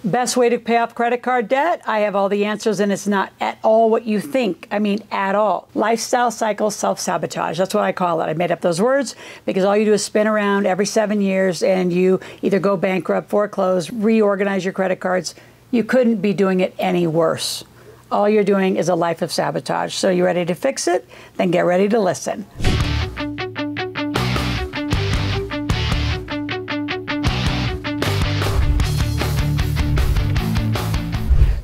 Best way to pay off credit card debt? I have all the answers, and it's not at all what you think. I mean, at all. Lifestyle cycle self-sabotage. That's what I call it. I made up those words because all you do is spin around every 7 years and you either go bankrupt, foreclose, reorganize your credit cards. You couldn't be doing it any worse. All you're doing is a life of sabotage. So you ready to fix it? Then get ready to listen.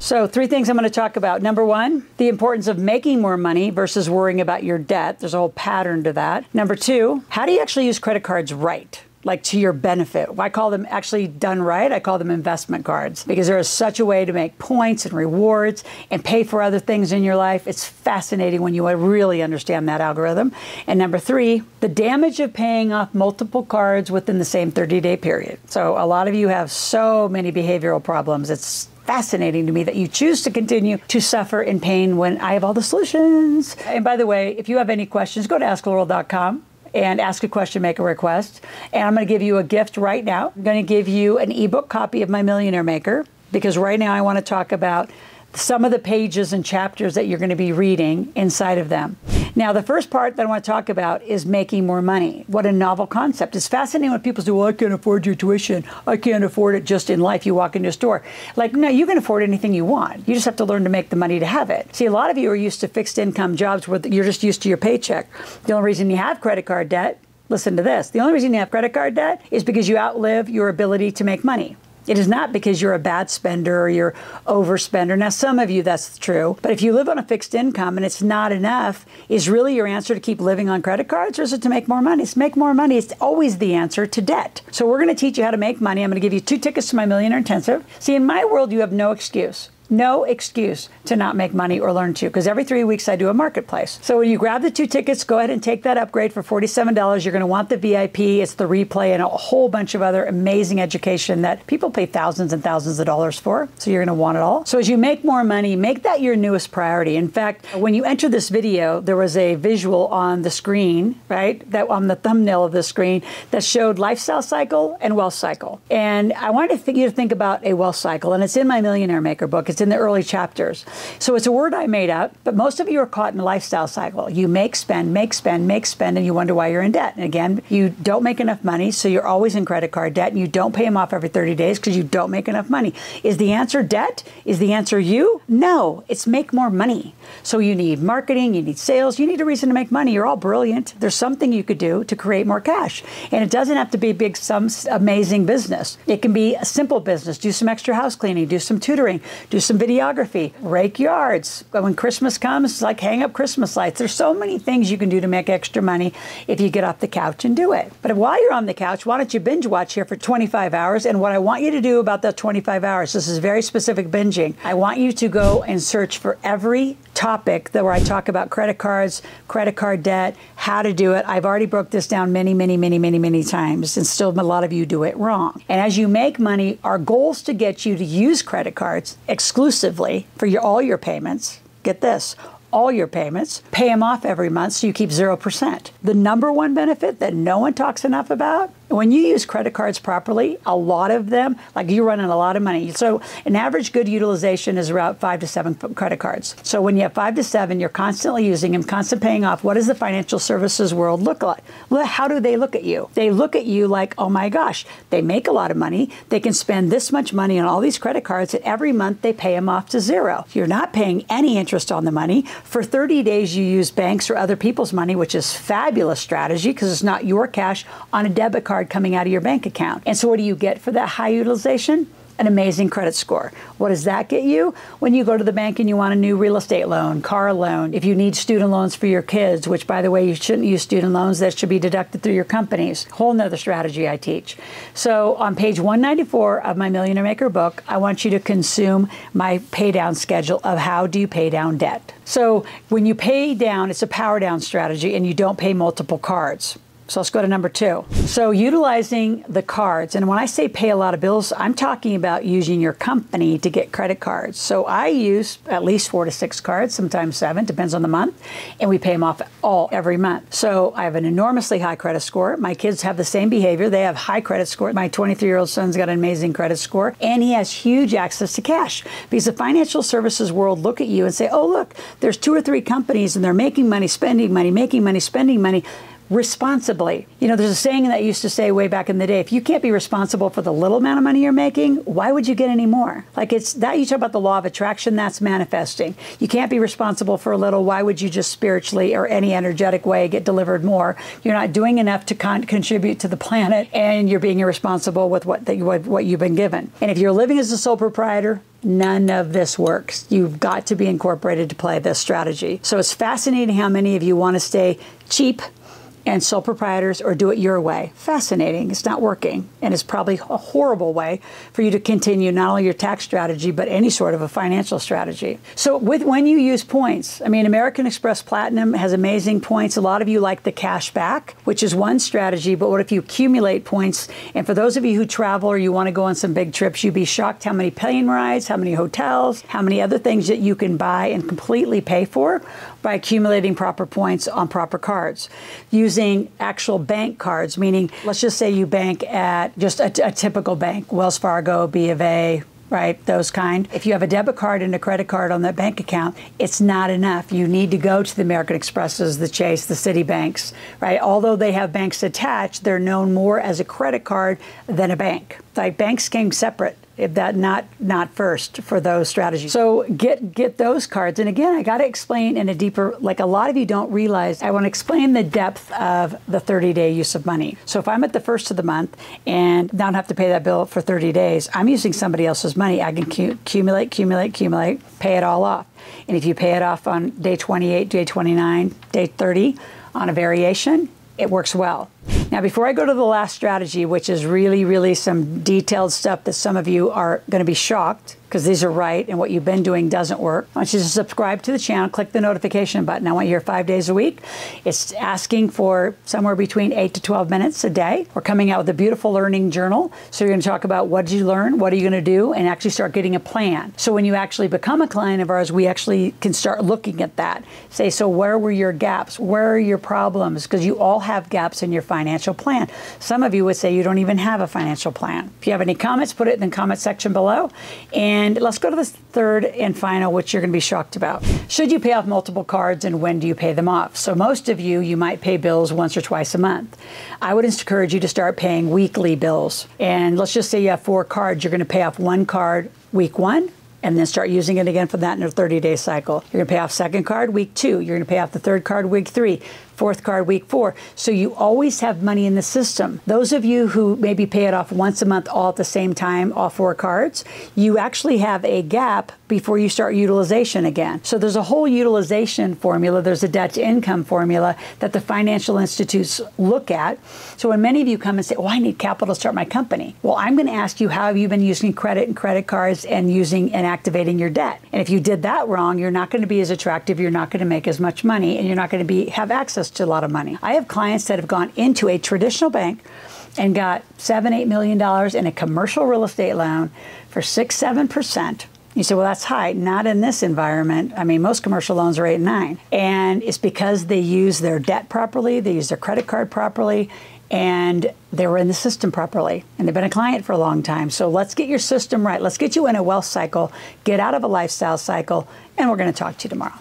So 3 things I'm going to talk about. Number 1, the importance of making more money versus worrying about your debt. There's a whole pattern to that. Number 2, how do you actually use credit cards right? Like to your benefit. I call them, actually done right, I call them investment cards because there is such a way to make points and rewards and pay for other things in your life. It's fascinating when you really understand that algorithm. And number 3, the damage of paying off multiple cards within the same 30-day period. So a lot of you have so many behavioral problems. It's fascinating to me that you choose to continue to suffer in pain when I have all the solutions. And by the way, if you have any questions, go to askloral.com and ask a question, make a request. And I'm going to give you a gift right now. I'm going to give you an ebook copy of my Millionaire Maker because right now I want to talk about some of the pages and chapters that you're going to be reading inside of them. Now, the first part that I want to talk about is making more money. What a novel concept. It's fascinating when people say, well, I can't afford your tuition. I can't afford it just in life. You walk into a store. Like, no, you can afford anything you want. You just have to learn to make the money to have it. See, a lot of you are used to fixed income jobs where you're just used to your paycheck. The only reason you have credit card debt, listen to this, the only reason you have credit card debt is because you outlive your ability to make money. It is not because you're a bad spender or you're overspender. Now, some of you, that's true. But if you live on a fixed income and it's not enough, is really your answer to keep living on credit cards, or is it to make more money? It's make more money. It's always the answer to debt. So we're going to teach you how to make money. I'm going to give you 2 tickets to my Millionaire Intensive. See, in my world, you have no excuse. No excuse to not make money or learn to, because every 3 weeks I do a marketplace. So when you grab the 2 tickets, go ahead and take that upgrade for $47. You're going to want the VIP. It's the replay and a whole bunch of other amazing education that people pay thousands and thousands of dollars for. So you're going to want it all. So as you make more money, make that your newest priority. In fact, when you enter this video, there was a visual on the screen, right? That on the thumbnail of the screen that showed lifestyle cycle and wealth cycle. And I wanted you to think about a wealth cycle, and it's in my Millionaire Maker book. It's in the early chapters. So it's a word I made up, but most of you are caught in a lifestyle cycle. You make, spend, and you wonder why you're in debt. And again, you don't make enough money, so you're always in credit card debt, and you don't pay them off every 30 days because you don't make enough money. Is the answer debt? Is the answer you? No, it's make more money. So you need marketing, you need sales, you need a reason to make money. You're all brilliant. There's something you could do to create more cash. And it doesn't have to be big, some amazing business. It can be a simple business. Do some extra house cleaning, do some tutoring, do some videography, rake yards. When Christmas comes, it's like hang up Christmas lights. There's so many things you can do to make extra money if you get off the couch and do it. But while you're on the couch, why don't you binge watch here for 25 hours? And what I want you to do about that 25 hours, this is very specific binging. I want you to go and search for every topic where I talk about credit cards, credit card debt, how to do it. I've already broke this down many times, and still a lot of you do it wrong. And as you make money, our goal is to get you to use credit cards exclusively for all your payments. Get this. All your payments, pay them off every month so you keep 0%. The number one benefit that no one talks enough about, when you use credit cards properly, a lot of them, like you're running a lot of money. So an average good utilization is around 5 to 7 credit cards. So when you have 5 to 7, you're constantly using them, constant paying off. What does the financial services world look like? How do they look at you? They look at you like, oh my gosh, they make a lot of money. They can spend this much money on all these credit cards, and every month they pay them off to 0. You're not paying any interest on the money. For 30 days, you use banks or other people's money, which is fabulous strategy because it's not your cash on a debit card coming out of your bank account. And so what do you get for that high utilization? An amazing credit score. What does that get you? When you go to the bank and you want a new real estate loan, car loan, if you need student loans for your kids, which by the way, you shouldn't use student loans, that should be deducted through your companies. Whole nother strategy I teach. So on page 194 of my Millionaire Maker book, I want you to consume my pay down schedule of how do you pay down debt. So when you pay down, it's a power down strategy and you don't pay multiple cards. So let's go to number 2. So utilizing the cards, and when I say pay a lot of bills, I'm talking about using your company to get credit cards. So I use at least 4 to 6 cards, sometimes 7, depends on the month, and we pay them off every month. So I have an enormously high credit score. My kids have the same behavior. They have high credit score. My 23-year-old son's got an amazing credit score, and he has huge access to cash because the financial services world look at you and say, oh, look, there's 2 or 3 companies and they're making money, spending money, making money, spending money responsibly. You know, there's a saying that I used to say way back in the day, if you can't be responsible for the little amount of money you're making, why would you get any more? Like it's that you talk about the law of attraction, that's manifesting. You can't be responsible for a little, why would you just spiritually or any energetic way get delivered more? You're not doing enough to contribute to the planet and you're being irresponsible with what you've been given. And if you're living as a sole proprietor, none of this works. You've got to be incorporated to play this strategy. So it's fascinating how many of you want to stay cheap and sole proprietors or do it your way. Fascinating. It's not working. And it's probably a horrible way for you to continue not only your tax strategy, but any sort of a financial strategy. So when you use points, I mean, American Express Platinum has amazing points. A lot of you like the cash back, which is one strategy, but what if you accumulate points? And for those of you who travel or you want to go on some big trips, you'd be shocked how many plane rides, how many hotels, how many other things that you can buy and completely pay for by accumulating proper points on proper cards. Using actual bank cards, meaning let's just say you bank at just a typical bank, Wells Fargo, B of A, right, those kind. If you have a debit card and a credit card on that bank account, it's not enough. You need to go to the American Expresses, the Chase, the Citibanks, right? Although they have banks attached, they're known more as a credit card than a bank. Like banks came separate. If that not first for those strategies. So get those cards. And again, I got to explain in a deeper, like a lot of you don't realize, I want to explain the depth of the 30-day use of money. So if I'm at the first of the month and don't have to pay that bill for 30 days, I'm using somebody else's money. I can accumulate, pay it all off. And if you pay it off on day 28, day 29, day 30 on a variation, it works well. Now, before I go to the last strategy, which is really some detailed stuff that some of you are going to be shocked because these are right and what you've been doing doesn't work, I want you to subscribe to the channel, click the notification button. I want you here 5 days a week. It's asking for somewhere between 8 to 12 minutes a day. We're coming out with a beautiful learning journal. So you're going to talk about what did you learn, what are you going to do, and actually start getting a plan. So when you actually become a client of ours, we actually can start looking at that. Say, so where were your gaps? Where are your problems? Because you all have gaps in your financial plan. Some of you would say you don't even have a financial plan. If you have any comments, put it in the comment section below. And let's go to the third and final, which you're going to be shocked about. Should you pay off multiple cards and when do you pay them off? So most of you might pay bills once or twice a month. I would encourage you to start paying weekly bills. And let's just say you have 4 cards. You're going to pay off 1 card week 1. And then start using it again for that in a 30-day cycle. You're going to pay off 2nd card week 2. You're going to pay off the 3rd card week 3. 4th card week 4. So you always have money in the system. Those of you who maybe pay it off once a month all at the same time, all 4 cards, you actually have a gap before you start utilization again. So there's a whole utilization formula. There's a debt to income formula that the financial institutes look at. So when many of you come and say, oh, I need capital to start my company. Well, I'm going to ask you, how have you been using credit and credit cards and using and activating your debt? And if you did that wrong, you're not going to be as attractive. You're not going to make as much money, and you're not going to have access to a lot of money. I have clients that have gone into a traditional bank and got $7-8 million in a commercial real estate loan for 6-7%. You say, well, that's high. Not in this environment. I mean, most commercial loans are 8-9. And it's because they use their debt properly, they use their credit card properly, and they were in the system properly. And they've been a client for a long time. So let's get your system right. Let's get you in a wealth cycle, get out of a lifestyle cycle, and we're going to talk to you tomorrow.